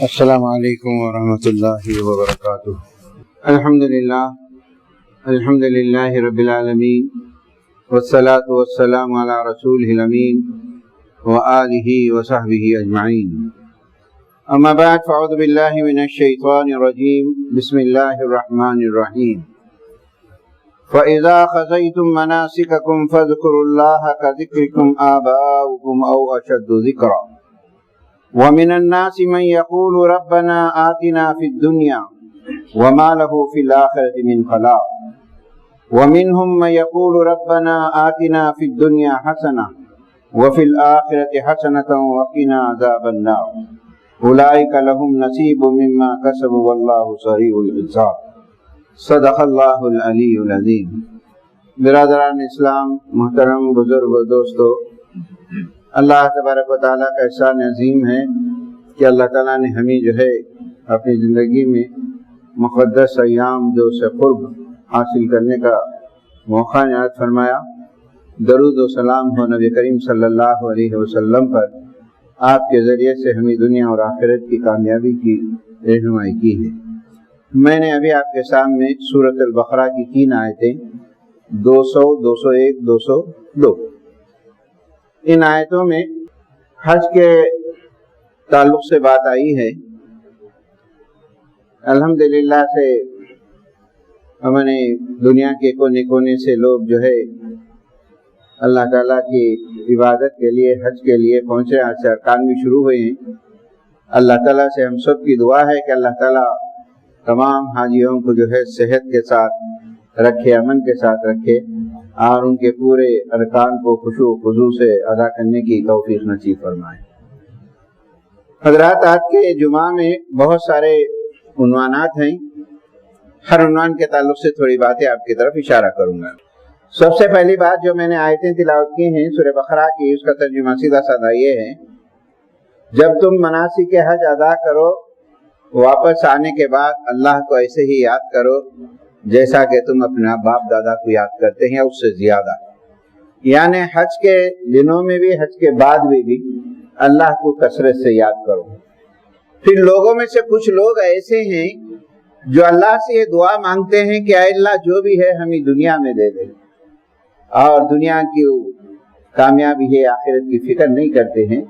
السلام علیکم ورحمۃ اللہ وبرکاتہ۔ الحمد للہ رب العالمین والصلاة والسلام علی رسولہ الامین وآلہ وصحبہ اجمعین، اما بعد فاعوذ باللہ من الشیطان الرجیم، بسم اللہ الرحمن الرحیم۔ فَإِذَا خَذَيْتُم مَّنَاسِكَكُمْ فَاذْكُرُوا اللَّهَ كَذِكْرِكُمْ آبَاءَكُمْ أَوْ أَشَدُّ ذِكْرًا وَمِنَ النَّاسِ مَن يَقُولُ رَبَّنَا آتِنَا فِي الدُّنْيَا وَمَا لَهُ فِي الْآخِرَةِ مِنْ خَلَاقٍ وَمِنْهُم مَّن يَقُولُ رَبَّنَا آتِنَا فِي الدُّنْيَا حَسَنَةً وَفِي الْآخِرَةِ حَسَنَةً وَقِنَا عَذَابَ النَّارِ أُولَٰئِكَ لَهُمْ نَصِيبٌ مِّمَّا كَسَبُوا وَاللَّهُ سَرِيعُ الْحِسَابِ۔ صدق اللہ العلی العظیم۔ برادران اسلام، محترم بزرگ و دوستو، اللہ تبارک و تعالیٰ کا احسان عظیم ہے کہ اللہ تعالیٰ نے ہمیں جو ہے اپنی زندگی میں مقدس ایام جو سے قرب حاصل کرنے کا موقع عنایت فرمایا۔ درود و سلام ہو نبی کریم صلی اللہ علیہ وسلم پر، آپ کے ذریعے سے ہمیں دنیا اور آخرت کی کامیابی کی رہنمائی کی ہے۔ میں نے ابھی آپ کے سامنے سورۃ البقرہ کی 3 آیتیں 200، 201، 202، ان آیتوں میں حج کے تعلق سے بات آئی ہے۔ الحمدللہ سے ہمیں دنیا کے کونے کونے سے لوگ جو ہے اللہ تعالیٰ کی عبادت کے لیے، حج کے لیے پہنچ رہے ہیں۔ آج سے ارکان بھی شروع ہوئے ہیں۔ اللہ تعالیٰ سے ہم سب کی دعا ہے کہ اللہ تعالیٰ تمام حاجیوں کو جو ہے صحت کے ساتھ رکھے، امن کے ساتھ رکھے، اور ان کے پورے ارکان کو خشوع و خضوع سے ادا کرنے کی توفیق نصیب فرمائے۔ حضرات، آج کے جمعہ میں بہت سارے عنوانات ہیں، ہر عنوان کے تعلق سے تھوڑی باتیں آپ کی طرف اشارہ کروں گا۔ سب سے پہلی بات جو میں نے آیتیں تلاوت کی ہیں سورہ بقرہ کی، اس کا ترجمہ سیدھا سادہ یہ ہے: جب تم مناسک حج ادا کرو، واپس آنے کے بعد اللہ کو ایسے ہی یاد کرو جیسا کہ تم اپنے باپ دادا کو یاد کرتے ہیں، اس سے زیادہ۔ یعنی حج کے دنوں میں بھی، حج کے بعد بھی اللہ کو کثرت سے یاد کرو۔ پھر لوگوں میں سے کچھ لوگ ایسے ہیں جو اللہ سے یہ دعا مانگتے ہیں کہ اے اللہ، جو بھی ہے ہمیں دنیا میں دے دے، اور دنیا کی کامیابی ہے، آخرت کی فکر نہیں کرتے ہیں،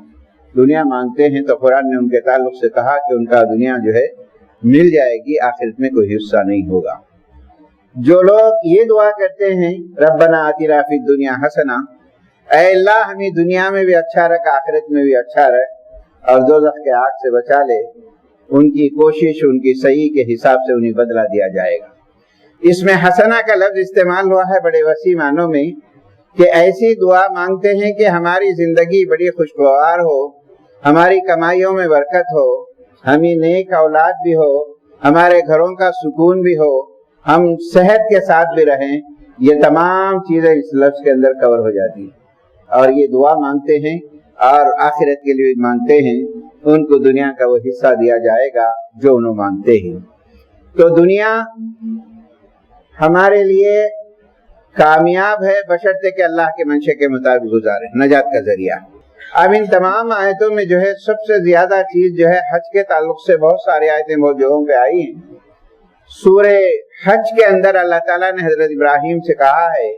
دنیا مانگتے ہیں۔ تو قرآن نے ان کے تعلق سے کہا کہ ان کا دنیا جو ہے مل جائے گی، آخرت میں کوئی حصہ نہیں ہوگا۔ جو لوگ یہ دعا کرتے ہیں ربنا آتنا فی الدنیا حسنہ، اے اللہ ہمیں دنیا میں بھی اچھا رکھ، آخرت میں بھی اچھا رکھ، اور دوزخ کے آگ سے بچا لے، ان کی کوشش، ان کی صحیح کے حساب سے انہیں بدلہ دیا جائے گا۔ اس میں حسنہ کا لفظ استعمال ہوا ہے بڑے وسیع معنوں میں، کہ ایسی دعا مانگتے ہیں کہ ہماری زندگی بڑی خوشگوار ہو، ہماری کمائیوں میں برکت ہو، ہمیں نیک اولاد بھی ہو، ہمارے گھروں کا سکون بھی ہو، ہم صحت کے ساتھ بھی رہیں۔ یہ تمام چیزیں اس لفظ کے اندر کور ہو جاتی ہیں، اور یہ دعا مانگتے ہیں اور آخرت کے لیے مانگتے ہیں، ان کو دنیا کا وہ حصہ دیا جائے گا جو انہوں مانگتے ہیں۔ تو دنیا ہمارے لیے کامیاب ہے بشرطے کہ اللہ کے منشے کے مطابق گزارے، نجات کا ذریعہ۔ اب ان تمام آیتوں میں جو ہے سب سے زیادہ چیز جو ہے حج کے تعلق سے بہت ساری آیتیں بہت جگہوں پہ آئی ہیں۔ سورہ حج کے اندر اللہ تعالیٰ نے حضرت ابراہیم سے کہا ہے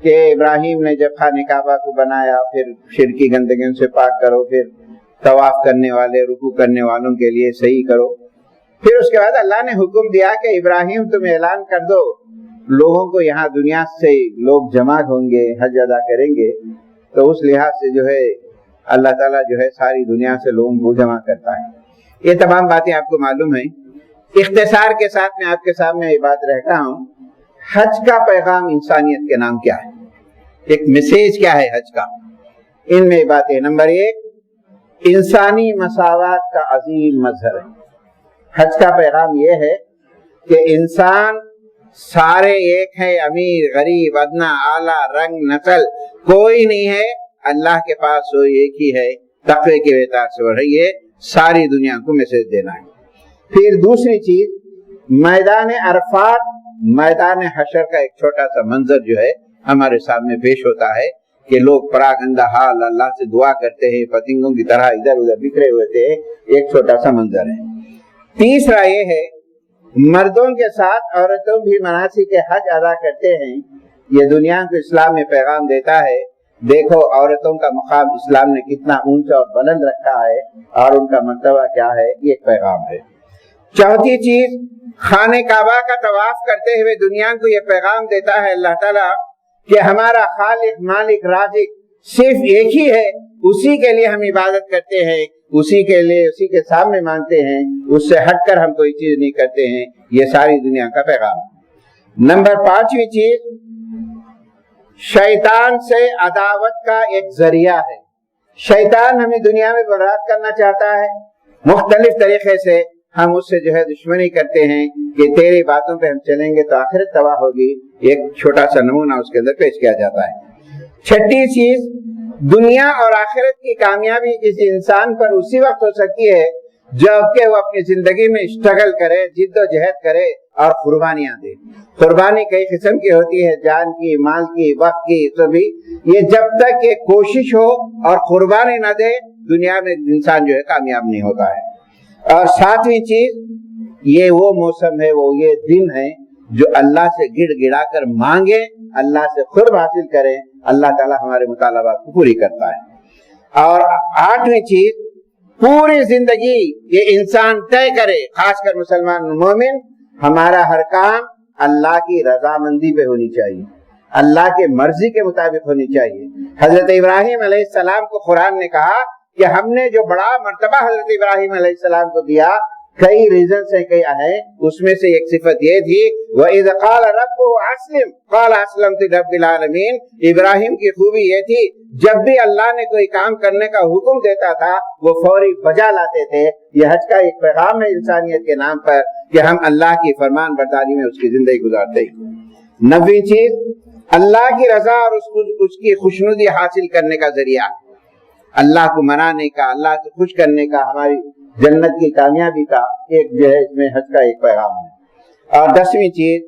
کہ ابراہیم نے جب خانہ کعبہ کو بنایا، پھر شرکی گندگیوں سے پاک کرو، پھر طواف کرنے والے، رکوع کرنے والوں کے لیے صحیح کرو۔ پھر اس کے بعد اللہ نے حکم دیا کہ ابراہیم تم اعلان کر دو، لوگوں کو یہاں دنیا سے لوگ جمع ہوں گے، حج ادا کریں گے۔ تو اس لحاظ سے جو ہے اللہ تعالیٰ جو ہے ساری دنیا سے لوگوں کو جمع کرتا ہے۔ یہ تمام باتیں آپ کو معلوم ہیں۔ اختصار کے ساتھ میں آپ کے سامنے یہ بات رہتا ہوں، حج کا پیغام انسانیت کے نام کیا ہے، ایک میسیج کیا ہے حج کا؟ ان میں باتیں، نمبر 1، انسانی مساوات کا عظیم مظہر ہے۔ حج کا پیغام یہ ہے کہ انسان سارے ایک ہیں، امیر، غریب، ادنا، اعلیٰ، رنگ، نسل، کوئی نہیں ہے، اللہ کے پاس وہ ایک ہی ہے، تقوی کے اعتبار سے بڑھ رہی ہے، ساری دنیا کو میسج دینا ہے۔ پھر دوسری چیز، میدان عرفات، میدان حشر کا ایک چھوٹا سا منظر جو ہے ہمارے سامنے پیش ہوتا ہے کہ لوگ پراگندہ حال اللہ سے دعا کرتے ہیں، پتنگوں کی طرح ادھر ادھر بکھرے ہوئے تھے، ایک چھوٹا سا منظر ہے۔ تیسرا یہ ہے مردوں کے ساتھ عورتوں بھی مناسک حج ادا کرتے ہیں۔ یہ دنیا کو اسلام میں پیغام دیتا ہے، دیکھو عورتوں کا مقام اسلام نے کتنا اونچا اور بلند رکھا ہے اور ان کا مرتبہ کیا ہے، یہ ایک پیغام ہے۔ چوتھی چیز، خانہ کعبہ کا طواف کرتے ہوئے دنیا کو یہ پیغام دیتا ہے اللہ تعالیٰ کہ ہمارا خالق مالک رازق صرف ایک ہی ہے، اسی کے لیے ہم عبادت کرتے ہیں، اسی کے لیے اسی کے سامنے مانتے ہیں، اس سے ہٹ کر ہم کوئی چیز نہیں کرتے ہیں۔ یہ ساری دنیا کا پیغام۔ نمبر 5ویں چیز، شیطان سے عداوت کا ایک ذریعہ ہے۔ شیطان ہمیں دنیا میں برباد کرنا چاہتا ہے، مختلف طریقے سے ہم اس سے دشمنی کرتے ہیں کہ تیری باتوں پہ ہم چلیں گے تو آخرت تباہ ہوگی۔ ایک چھوٹا سا نمونہ اس کے اندر پیش کیا جاتا ہے۔ چھٹی چیز، دنیا اور آخرت کی کامیابی کسی انسان پر اسی وقت ہو سکتی ہے جبکہ وہ اپنی زندگی میں اسٹرگل کرے، جد و جہد کرے اور قربانیاں دے۔ قربانی کئی قسم کی ہوتی ہے، جان کی، مال کی، وقت کی، سبھی۔ یہ جب تک کہ کوشش ہو اور قربانی نہ دے، دنیا میں انسان کامیاب نہیں ہوتا ہے۔ اور 7ویں چیز، یہ وہ موسم ہے، وہ یہ دن ہے جو اللہ سے گڑ گڑا کر مانگے، اللہ سے قرب حاصل کرے، اللہ تعالیٰ ہمارے مطالبات کو پوری کرتا ہے۔ اور 8ویں چیز، پوری زندگی یہ انسان طے کرے، خاص کر مسلمان مومن، ہمارا ہر کام اللہ کی رضامندی پہ ہونی چاہیے، اللہ کے مرضی کے مطابق ہونی چاہیے۔ حضرت ابراہیم علیہ السلام کو قرآن نے کہا کہ ہم نے جو بڑا مرتبہ حضرت ابراہیم علیہ السلام کو دیا، کئی ریزن سے کئی ہیں، اس میں سے ایک صفت یہ تھی وَإِذْ قَالَ رَبُّهُ أَسْلِمْ قَالَ أَسْلَمْتُ لِرَبِّ الْعَالَمِينَ۔ ابراہیم کی خوبی یہ تھی جب بھی اللہ نے کوئی کام کرنے کا حکم دیتا تھا وہ فوری بجا لاتے تھے۔ یہ حج کا ایک پیغام ہے انسانیت کے نام پر کہ ہم اللہ کی فرمان برداری میں اس کی زندگی گزارتے ہیں۔ 9ویں چیز، اللہ کی رضا اور اس کی خوشنودی حاصل کرنے کا ذریعہ، اللہ کو منانے کا، اللہ سے خوش کرنے کا، ہماری جنت کی کامیابی کا ایک اس میں حج کا ایک پیغام ہے۔ اور 10ویں چیز،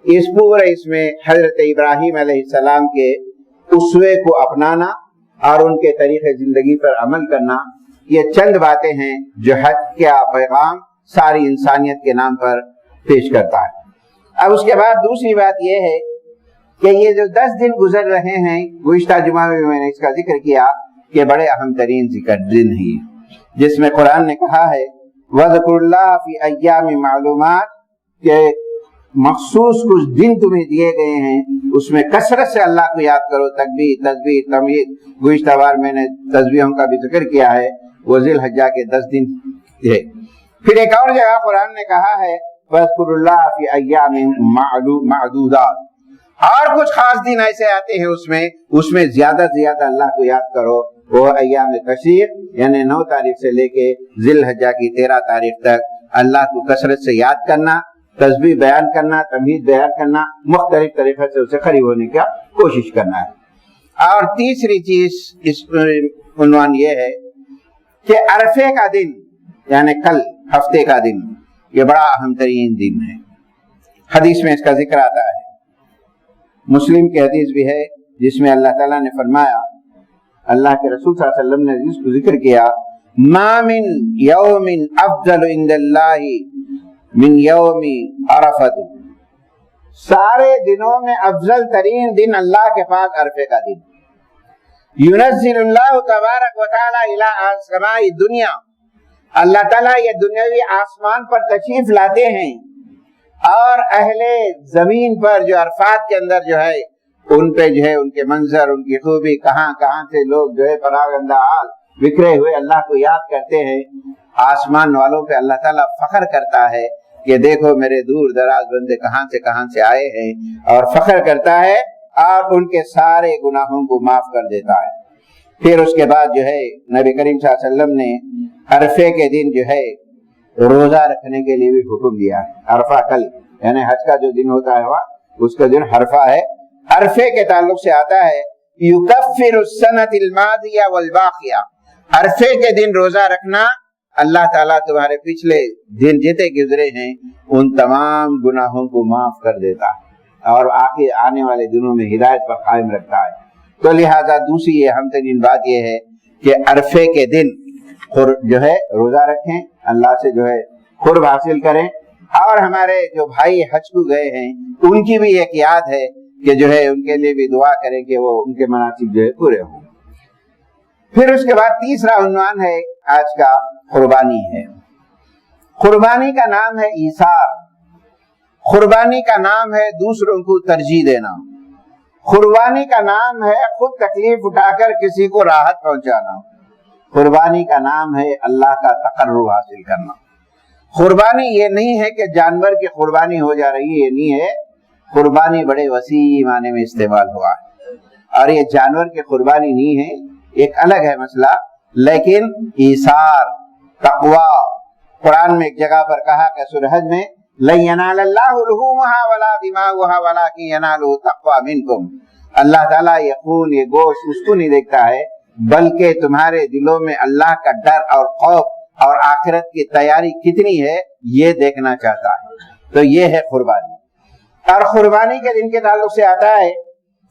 اس میں حضرت ابراہیم علیہ السلام کے اسوے کو اپنانا اور ان کے طریقے زندگی پر عمل کرنا، یہ چند باتیں ہیں جو حج کا پیغام ساری انسانیت کے نام پر پیش کرتا ہے۔ اب اس کے بعد دوسری بات یہ ہے کہ یہ جو 10 دن گزر رہے ہیں، گزشتہ جمعہ میں نے اس کا ذکر کیا کہ بڑے اہم ترین ذکر دن ہی، جس میں قرآن نے کہا ہے وَذْكُرُ اللَّهَ فِي أَيَّامٍ مَعْلُومَاتٍ، کہ مخصوص کچھ دن تمہیں دیے گئے ہیں، اس میں کثرت سے اللہ کو یاد کرو، تکبیر، تسبیح، تحمید۔ گزشتہ بار میں نے تسبیحوں کا بھی ذکر کیا ہے، وہ ذی الحجہ کے 10 دن ہے۔ پھر ایک اور جگہ قرآن نے کہا ہے وَاذْكُرُ اللَّهَ فِي أَيَّامٍ مَعْدُودَاتٍ، اور کچھ خاص دن ایسے آتے ہیں اس میں زیادہ سے زیادہ اللہ کو یاد کرو۔ وہ ایام تشریق، یعنی 9 تاریخ سے لے کے ذی الحجہ کی 13 تاریخ تک اللہ کو کثرت سے یاد کرنا، تسبیح بیان کرنا، تمہید بیان کرنا، مختلف طریقے سے اسے قریب ہونے کی کوشش کرنا ہے۔ اور تیسری چیز اس عنوان یہ ہے کہ عرفے کا دن، یعنی کل ہفتے کا دن، یہ بڑا اہم ترین دن ہے۔ حدیث میں اس کا ذکر آتا ہے، مسلم کی حدیث بھی ہے، جس میں اللہ تعالیٰ نے فرمایا، اللہ کے رسول صلی اللہ علیہ وسلم نے اس کو ذکر کیا، ما من یوم افضل عند اللہ من یوم عرفۃ، سارے دنوں میں افضل ترین دن اللہ کے پاس عرفے کا دن۔ ينزل اللہ تبارک و تعالی الی سماء الدنیا، اللہ تعالیٰ یہ دنیاوی آسمان پر تشریف لاتے ہیں اور اہل زمین پر جو عرفات کے اندر جو ہے ان پہ جو ہے ان کے منظر، ان کی خوبی، کہاں کہاں سے لوگ جو ہے پراگندہ حال بکھرے ہوئے اللہ کو یاد کرتے ہیں۔ آسمان والوں پہ اللہ تعالیٰ فخر کرتا ہے کہ دیکھو میرے دور دراز بندے کہاں سے آئے ہیں، اور فخر کرتا ہے اور ان کے سارے گناہوں کو معاف کر دیتا ہے۔ پھر اس کے بعد جو ہے نبی کریم صلی اللہ علیہ وسلم نے عرفے کے دن جو ہے روزہ رکھنے کے لیے بھی حکم دیا ہے۔ عرفہ کل، یعنی حج کا جو دن ہوتا ہے اس کا دن عرفہ ہے۔ عرفے کے تعلق سے آتا ہے یکفر السنۃ الماضیہ والباقیہ، عرفے کے دن روزہ رکھنا اللہ تعالیٰ تمہارے پچھلے دن جتنے گزرے ہیں ان تمام گناہوں کو معاف کر دیتا ہے اور آنے والے دنوں میں ہدایت پر قائم رکھتا ہے۔ تو لہذا دوسری یہ اہم ترین بات یہ ہے کہ عرفے کے دن جو ہے روزہ رکھیں، اللہ سے جو ہے قرب حاصل کریں، اور ہمارے جو بھائی حج کو گئے ہیں ان کی بھی ایک یاد ہے کہ جو ہے ان کے لیے بھی دعا کریں کہ وہ ان کے مناسب جو ہے پورے ہوں۔ پھر اس کے بعد تیسرا عنوان ہے آج کا قربانی ہے۔ قربانی کا نام ہے ایثار، قربانی کا نام ہے دوسروں کو ترجیح دینا، قربانی کا نام ہے خود تکلیف اٹھا کر کسی کو راحت پہنچانا، قربانی کا نام ہے اللہ کا تقرب حاصل کرنا۔ قربانی یہ نہیں ہے کہ جانور کی قربانی ہو جا رہی ہے، یہ نہیں ہے، قربانی بڑے وسیع معنی میں استعمال ہوا ہے، اور یہ جانور کی قربانی نہیں ہے، ایک الگ ہے مسئلہ، لیکن ایثار، تقوی۔ قرآن میں ایک جگہ پر کہا کہ سورہ حج میں لَن يَنَالَ اللَّهُ لُحُومُهَا وَلَا دِمَاؤُهَا وَلَٰكِن يَنَالُهُ التَّقْوَىٰ مِنكُمْ، اللہ تعالیٰ یہ خون، یہ گوشت اس کو نہیں دیکھتا ہے، بلکہ تمہارے دلوں میں اللہ کا ڈر اور خوف اور آخرت کی تیاری کتنی ہے یہ دیکھنا چاہتا ہے۔ تو یہ ہے قربانی۔ اور قربانی کے دن کے تعلق سے آتا ہے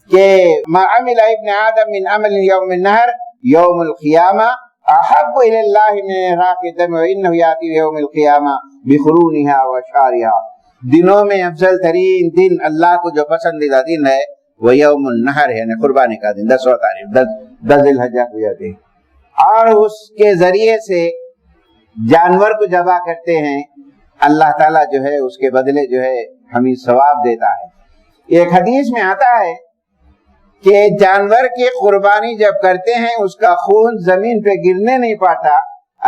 کہ ما عمل ابن آدم من عمل یوم النہر یوم القیامہ احب الی اللہ من احراق الدم وانہ یاتی یوم القیامہ بقرونها واشعارها، دنوں میں افضل ترین دن اللہ کو جو پسندیدہ دن ہے وہ یوم النہر ہے، یعنی قربانی کا دن، 10 تاریخ 10 ذی الحجہ کو جاتے ہیں، اور اس کے ذریعے سے جانور کو ذبح کرتے ہیں، اللہ تعالیٰ جو ہے اس کے بدلے جو ہے ہمیں ثواب دیتا ہے۔ ایک حدیث میں آتا ہے کہ جانور کی قربانی جب کرتے ہیں اس کا خون زمین پہ گرنے نہیں پاتا،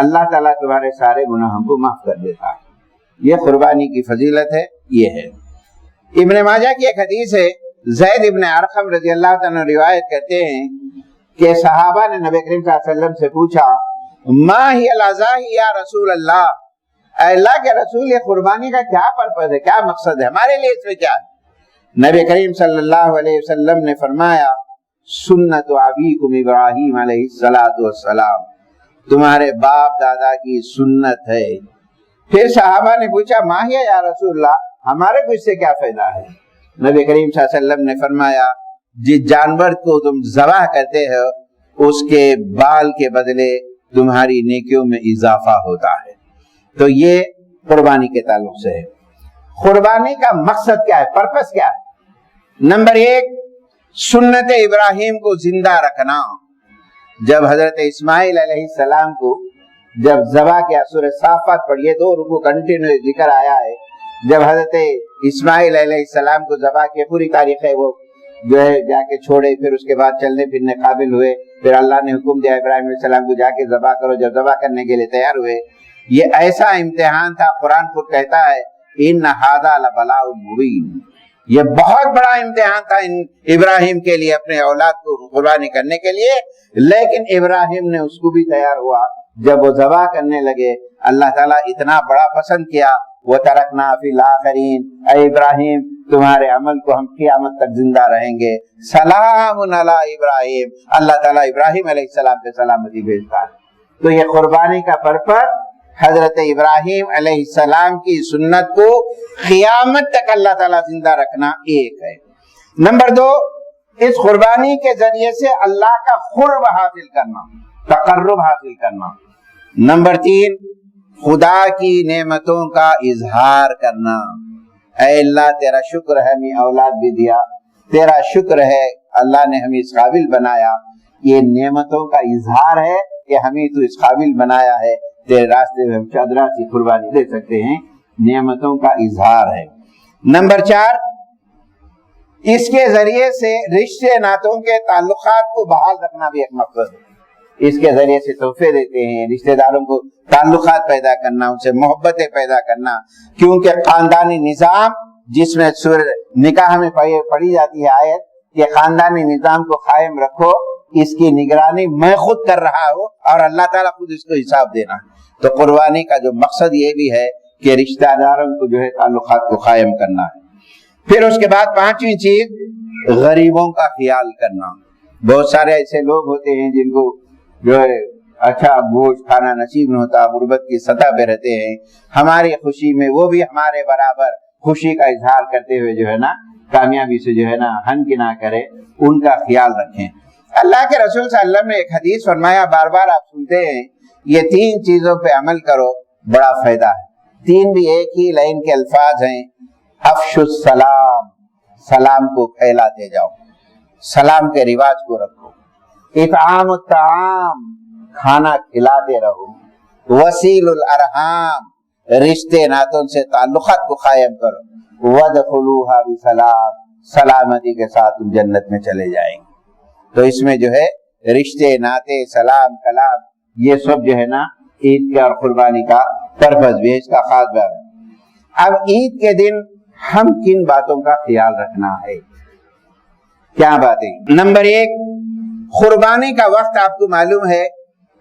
اللہ تعالیٰ تمہارے سارے گناہوں کو معاف کر دیتا ہے۔ یہ قربانی کی فضیلت ہے، یہ ہے۔ ابن ماجہ کی ایک حدیث ہے، زید ابن ارقم رضی اللہ تعالیٰ روایت کرتے ہیں کہ صحابہ نے نبی کریم صلی اللہ علیہ وسلم سے پوچھا ما ہی الاضاحی یا رسول اللہ، اے اللہ کے رسول یہ قربانی کا کیا پرپز ہے، کیا مقصد ہے، ہمارے لیے اس میں کیا ہے؟ نبی کریم صلی اللہ علیہ وسلم نے فرمایا سنت ابیکم ابراہیم علیہ السلام، تمہارے باپ دادا کی سنت ہے۔ پھر صحابہ نے پوچھا ما ہی یا رسول اللہ، ہمارے کو اس سے کیا فائدہ ہے؟ نبی کریم صلی اللہ علیہ وسلم نے فرمایا جس جانور کو تم ذبح کرتے ہو اس کے بال کے بدلے تمہاری نیکیوں میں اضافہ ہوتا ہے۔ تو یہ قربانی کے تعلق سے ہے۔ قربانی کا مقصد کیا ہے، پرپس کیا ہے؟ نمبر 1 سنت ابراہیم کو زندہ رکھنا۔ جب حضرت اسماعیل علیہ السلام کو جب ذبح کیا، سورہ صافات پڑھیے، 2 رکوع کنٹینیو ذکر آیا ہے، جب حضرت اسماعیل علیہ السلام کو ذبح کی پوری تاریخ ہے، وہ جو ہے جا کے چھوڑے، پھر اس کے بعد چلنے پھرنے قابل ہوئے، پھر اللہ نے حکم دیا ابراہیم علیہ السلام کو جا کے ذبح کرو، جب ذبح کرنے کے لیے تیار ہوئے، یہ ایسا امتحان تھا، قرآن خود کہتا ہے ان ھذا لبلاء مبین، یہ بہت بڑا امتحان تھا ابراہیم کے لیے اپنے اولاد کو قربانی کرنے کے لیے، لیکن ابراہیم نے اس کو بھی تیار ہوا۔ جب وہ ذبح کرنے لگے اللہ تعالیٰ اتنا بڑا پسند کیا، وَتَرَكْنَا فِي الْآخِرِينَ، اے ابراہیم تمہارے عمل کو ہم قیامت تک زندہ رہیں گے، سلام علی ابراہیم، اللہ تعالیٰ ابراہیم علیہ السلام پہ سلامتی بھیجتا ہے۔ تو یہ قربانی کا پرپس حضرت ابراہیم علیہ السلام کی سنت کو قیامت تک اللہ تعالیٰ زندہ رکھنا ایک ہے۔ نمبر 2 اس قربانی کے ذریعے سے اللہ کا قرب حاصل کرنا، تقرب حاصل کرنا۔ نمبر 3 خدا کی نعمتوں کا اظہار کرنا، اے اللہ تیرا شکر ہے ہمیں اولاد بھی دیا، تیرا شکر ہے اللہ نے ہمیں اس قابل بنایا، یہ نعمتوں کا اظہار ہے کہ ہمیں تو اس قابل بنایا ہے، تیرے راستے میں ہم چادرہ سی قربانی دے سکتے ہیں، نعمتوں کا اظہار ہے۔ نمبر 4 اس کے ذریعے سے رشتے ناتوں کے تعلقات کو بحال رکھنا بھی ایک مقصد ہے۔ اس کے ذریعے سے تحفے دیتے ہیں، رشتہ داروں کو تعلقات پیدا کرنا، ان سے محبتیں پیدا کرنا، کیونکہ خاندانی نظام جس میں نکاح میں پڑھی جاتی ہے آیت کہ خاندانی نظام کو قائم رکھو، اس کی نگرانی میں خود کر رہا ہوں اور اللہ تعالیٰ خود اس کو حساب دینا ہے۔ تو قربانی کا جو مقصد یہ بھی ہے کہ رشتہ داروں کو جو ہے تعلقات کو قائم کرنا ہے۔ پھر اس کے بعد 5ویں چیز غریبوں کا خیال کرنا۔ بہت سارے ایسے لوگ ہوتے ہیں جن کو جو ہے اچھا گوشت کھانا نصیب نہیں ہوتا، غربت کی سطح پہ رہتے ہیں، ہماری خوشی میں وہ بھی ہمارے برابر خوشی کا اظہار کرتے ہوئے جو ہے نا کامیابی سے جو ہے نا ہن کی نہ کرے، ان کا خیال رکھیں۔ اللہ کے رسول صلی اللہ علیہ وسلم نے ایک حدیث فرمایا، بار بار آپ سنتے ہیں، یہ 3 چیزوں پہ عمل کرو بڑا فائدہ ہے۔ 3 بھی ایک ہی لائن کے الفاظ ہیں، افشوا السلام، سلام کو پھیلاتے جاؤ، سلام کے رواج کو رکھو، اطعام الطعام، کھانا کھلاتے رہو، وصیل الارحام، رشتے ناتوں سے تعلقات کو قائم کرو، وادخلوها بسلام، سلامتی کے ساتھ تم جنت میں چلے جائیں گے۔ تو اس میں جو ہے رشتے ناتے، سلام کلام، یہ سب جو ہے نا عید کا اور قربانی کا پرپس بھی ہے، اس کا خاص بات ہے۔ اب عید کے دن ہم کن باتوں کا خیال رکھنا ہے؟ کیا باتیں؟ نمبر 1، قربانی کا وقت آپ کو معلوم ہے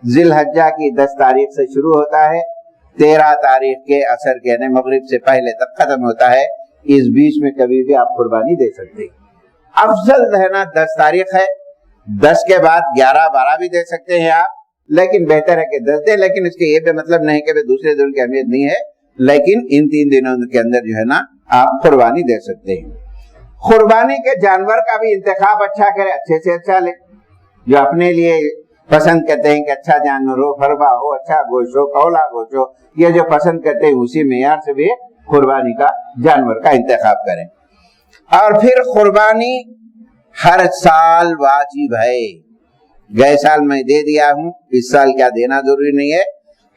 ذی الحجہ کی 10 تاریخ سے شروع ہوتا ہے، 13 تاریخ کے عصر کے یعنی مغرب سے پہلے تک ختم ہوتا ہے۔ اس بیچ میں کبھی بھی آپ قربانی دے سکتے ہیں۔ افضل رہنا 10 تاریخ ہے، 10 کے بعد 11 12 بھی دے سکتے ہیں آپ، لیکن بہتر ہے کہ 10 دیں، لیکن اس کے یہ بھی مطلب نہیں کہ دوسرے دن کی اہمیت نہیں ہے، لیکن ان 3 دنوں کے اندر جو ہے نا آپ قربانی دے سکتے ہیں۔ قربانی کے جانور کا بھی انتخاب اچھا کرے، اچھے سے اچھا لے، جو اپنے لیے پسند کرتے ہیں کہ اچھا جانور ہو، فربا ہو، اچھا گوشت ہو، کولا گوشت ہو، یہ جو پسند کرتے ہیں اسی معیار سے بھی قربانی کا جانور کا انتخاب کریں۔ اور پھر قربانی ہر سال واجب ہے، گئے سال میں دے دیا ہوں، اس سال کیا دینا ضروری نہیں ہے،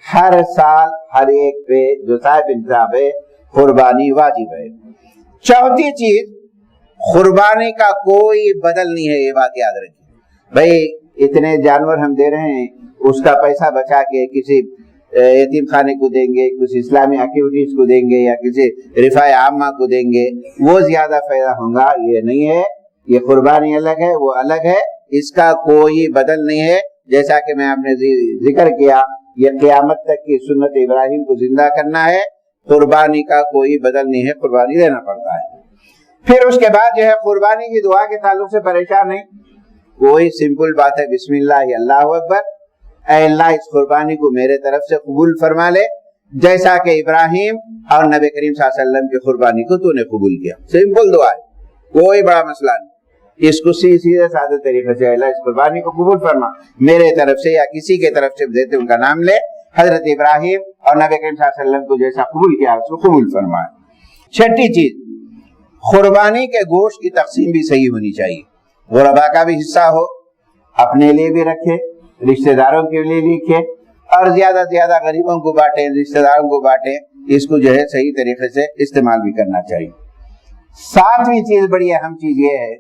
ہر سال ہر ایک پہ جو صاحب انتخاب ہے قربانی واجب ہے۔ چوتھی چیز، قربانی کا کوئی بدل نہیں ہے، یہ بات یاد رکھیں بھائی، اتنے جانور ہم دے رہے ہیں، اس کا پیسہ بچا کے کسی یتیم خانے کو دیں گے، کچھ اسلامی ایکٹیویٹیز کو دیں گے، یا کسی رفاع عامہ کو دیں گے، وہ زیادہ فائدہ ہوگا، یہ نہیں ہے۔ یہ قربانی الگ ہے، وہ الگ ہے، اس کا کوئی بدل نہیں ہے۔ جیسا کہ میں آپ نے ذکر کیا، یہ قیامت تک کی سنت ابراہیم کو زندہ کرنا ہے، قربانی کا کوئی بدل نہیں ہے، قربانی دینا پڑتا ہے۔ پھر اس کے بعد جو ہے قربانی کی دعا کے تعلق سے پریشان نہیں، کوئی سمپل بات ہے، بسم اللہ اللہ اکبر، اے اللہ اس قربانی کو میرے طرف سے قبول فرما لے، جیسا کہ ابراہیم اور نبی کریم صلی اللہ علیہ وسلم کی قربانی کو تو نے قبول کیا۔ سمپل دعا ہے، کوئی بڑا مسئلہ نہیں، اس کو سیدھے سادے طریقے سے اللہ اس قربانی کو قبول فرما، میرے طرف سے یا کسی کے طرف سے دیتے ان کا نام لے، حضرت ابراہیم اور نبی کریم صلی اللہ علیہ وسلم کو جیسا قبول کیا اس کو قبول فرمائے۔ چھٹی چیز، قربانی کے گوشت کی تقسیم بھی صحیح ہونی چاہیے، غربا کا بھی حصہ ہو، اپنے لیے بھی رکھے، رشتہ داروں کے لیے لکھے، اور زیادہ سے زیادہ غریبوں کو بانٹیں، رشتہ داروں کو بانٹیں، اس کو جو ہے صحیح طریقے سے استعمال بھی کرنا چاہیے۔ 7ویں چیز، بڑی اہم چیز یہ ہے،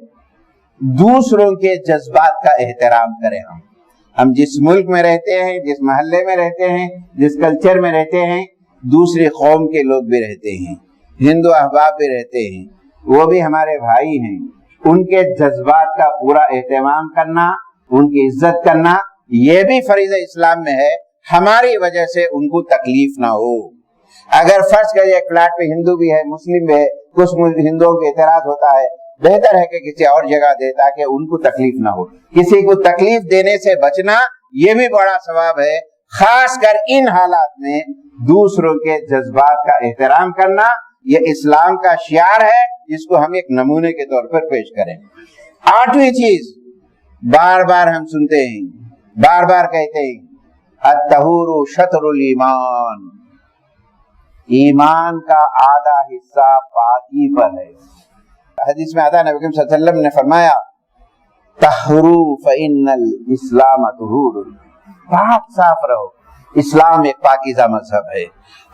دوسروں کے جذبات کا احترام کریں۔ ہم جس ملک میں رہتے ہیں، جس محلے میں رہتے ہیں، جس کلچر میں رہتے ہیں، دوسری قوم کے لوگ بھی رہتے ہیں، ہندو احباب بھی رہتے ہیں، وہ بھی ہمارے بھائی ہیں، ان کے جذبات کا پورا اہتمام کرنا، ان کی عزت کرنا، یہ بھی فریضہ اسلام میں ہے، ہماری وجہ سے ان کو تکلیف نہ ہو۔ اگر فرض کریں ایک فلیٹ پہ ہندو بھی ہے، مسلم بھی ہے، کچھ ہندوؤں کے اعتراض ہوتا ہے، بہتر ہے کہ کسی اور جگہ دے تاکہ ان کو تکلیف نہ ہو۔ کسی کو تکلیف دینے سے بچنا یہ بھی بڑا ثواب ہے، خاص کر ان حالات میں دوسروں کے جذبات کا احترام کرنا، یہ اسلام کا شعار ہے، جس کو ہم ایک نمونے کے طور پر پیش کریں۔ 8ویں چیز، بار بار ہم سنتے ہیں، بار بار کہتے ہیں، الطہور شطر الایمان، ایمان کا آدھا حصہ پاکی پر ہے۔ حدیث میں آتا ہے، نبی کریم صلی اللہ علیہ وسلم نے فرمایا، طہروا فإن الاسلام طہور، پاک صاف رہو، اسلام ایک پاکیزہ مذہب ہے،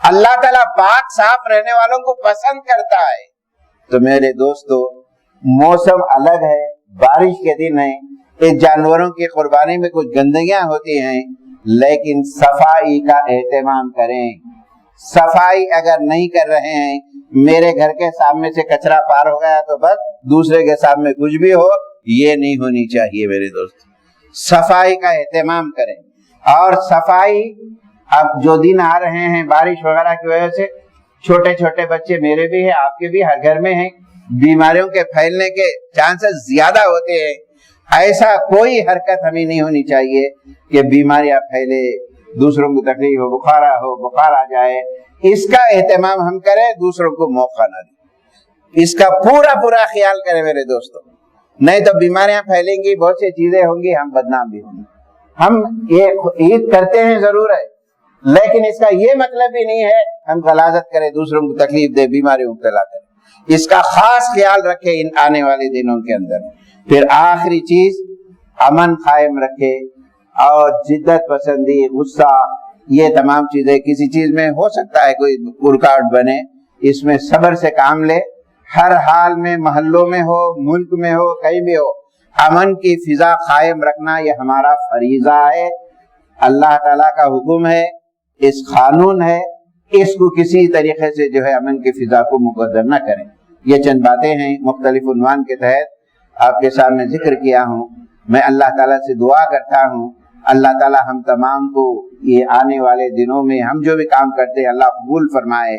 اللہ تعالیٰ پاک صاف رہنے والوں کو پسند کرتا ہے۔ تو میرے دوستو، موسم الگ ہے، بارش کے دن ہے، اس جانوروں کی قربانی میں کچھ گندگیاں ہوتی ہیں، لیکن صفائی کا اہتمام کریں۔ صفائی اگر نہیں کر رہے ہیں، میرے گھر کے سامنے سے کچرا پار ہو گیا تو بس دوسرے کے سامنے کچھ بھی ہو، یہ نہیں ہونی چاہیے میرے دوست۔ صفائی کا اہتمام کریں، اور صفائی اب جو دن آ رہے ہیں بارش وغیرہ کی وجہ سے، چھوٹے چھوٹے بچے میرے بھی ہیں، آپ کے بھی ہر گھر میں ہیں، بیماریوں کے پھیلنے کے چانسز زیادہ ہوتے ہیں۔ ایسا کوئی حرکت ہمیں نہیں ہونی چاہیے کہ بیماریاں پھیلے، دوسروں کو تکلیف ہو، بخار آ جائے۔ اس کا اہتمام ہم کریں، دوسروں کو موقع نہ دیں، اس کا پورا خیال کریں میرے دوستوں۔ نہیں تو بیماریاں پھیلیں گی, بہت سی چیزیں ہوں گی, ہم بدنام بھی ہوں گے. ہم یہ عید کرتے ہیں ضرور ہے, لیکن اس کا یہ مطلب بھی نہیں ہے ہم غلاظت کریں, دوسروں کو تکلیف دے, بیماری مبتلا کریں. اس کا خاص خیال رکھے ان آنے والے دنوں کے اندر. پھر آخری چیز امن قائم رکھے, اور جدت پسندی, غصہ, یہ تمام چیزیں کسی چیز میں ہو سکتا ہے کوئی رکاوٹ بنے, اس میں صبر سے کام لے. ہر حال میں, محلوں میں ہو, ملک میں ہو, کہیں بھی ہو, امن کی فضا قائم رکھنا یہ ہمارا فریضہ ہے, اللہ تعالیٰ کا حکم ہے, اس قانون ہے. اس کو کسی طریقے سے جو ہے امن کی فضا کو مقدر نہ کریں. یہ چند باتیں ہیں مختلف عنوان کے تحت آپ کے سامنے ذکر کیا ہوں. میں اللہ تعالیٰ سے دعا کرتا ہوں اللہ تعالیٰ ہم تمام کو یہ آنے والے دنوں میں ہم جو بھی کام کرتے ہیں اللہ قبول فرمائے,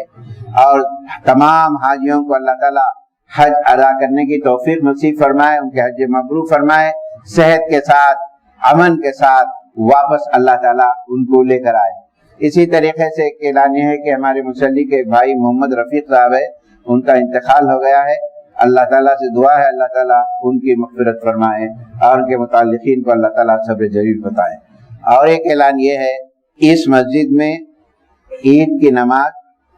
اور تمام حاجیوں کو اللہ تعالیٰ حج ادا کرنے کی توفیق نصیب فرمائے, ان کے حج مبرور فرمائے, صحت کے ساتھ, امن کے ساتھ واپس اللہ تعالیٰ ان کو لے کر آئے. اسی طریقے سے ایک اعلان یہ ہے کہ ہمارے مسلی کے ایک بھائی محمد رفیق صاحب ہے, ان کا انتقال ہو گیا ہے. اللہ تعالیٰ سے دعا ہے اللہ تعالیٰ ان کی مغفرت فرمائے, اور ان کے متعلقین کو اللہ تعالیٰ صبر جلیل بتائیں. اور ایک اعلان یہ ہے, اس مسجد میں عید کی نماز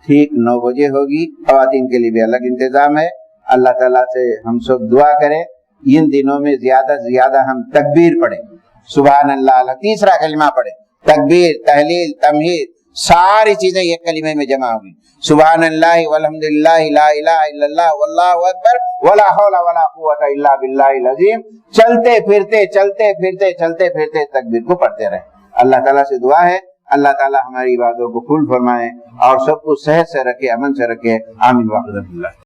ٹھیک 9 بجے ہوگی, خواتین کے لیے بھی الگ انتظام ہے. اللہ تعالیٰ سے ہم سب دعا کریں ان دنوں میں زیادہ سے زیادہ ہم تکبیر پڑھیں, سبحان اللہ, تیسرا کلمہ پڑھیں, تکبیر, تحلیل, تمہید, ساری چیزیں ایک کلمے میں جمع ہوگی. سبحان اللہ والحمدللہ لا الہ الا اللہ واللہ اکبر ولا حول ولا قوت الا باللہ العظیم. چلتے پھرتے تکبیر کو پڑھتے رہیں. اللہ تعالیٰ سے دعا ہے اللہ تعالیٰ ہماری باتوں کو قبول فرمائے اور سب کو صحت سے رکھے, امن سے رکھے. آمین.